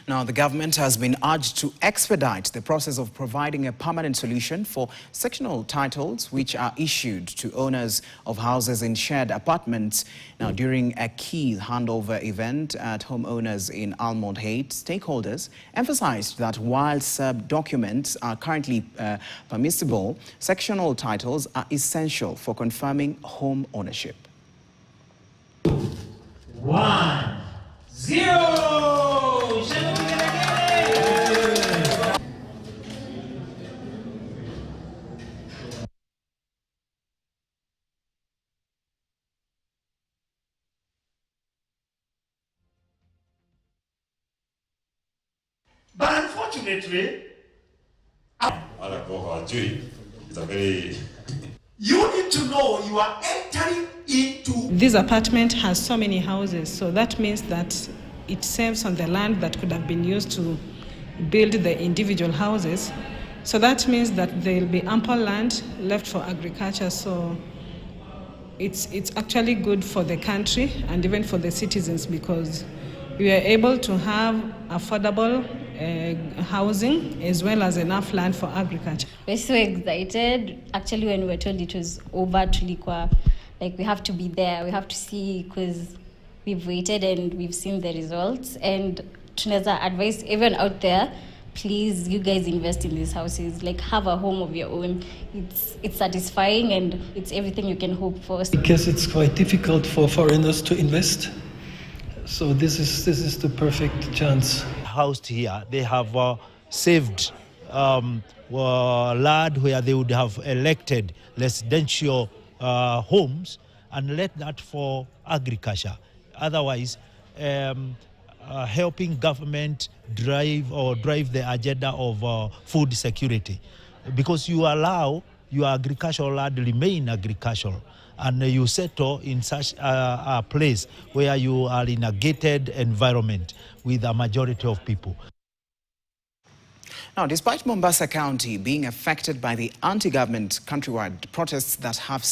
Now, the government has been urged to expedite the process of providing a permanent solution for sectional titles which are issued to owners of houses in shared apartments. Now, during a key handover event at Homeowners in Almond Heights, stakeholders emphasized that while sub-documents are currently permissible, sectional titles are essential for confirming home ownership. 1, 0. But unfortunately, it's a very... You need to know you are entering into... This apartment has so many houses, so that means that it saves on the land that could have been used to build the individual houses. So that means that there will be ample land left for agriculture, so it's actually good for the country and even for the citizens, because we are able to have affordable housing as well as enough land for agriculture. We're so excited. Actually, when we were told it was over, tulikuwa like we have to be there, we have to see, because we've waited and we've seen the results. And tunaweza advise everyone out there, please, you guys invest in these houses. Like, have a home of your own. It's satisfying and it's everything you can hope for. Because it's quite difficult for foreigners to invest. So this is the perfect chance. Housed here, they have saved land where they would have elected residential homes and let that for agriculture. Otherwise, helping government drive the agenda of food security, because you allow your agricultural land remain agricultural, and you settle in such a place where you are in a gated environment with a majority of people. Now, despite Mombasa County being affected by the anti-government countrywide protests that have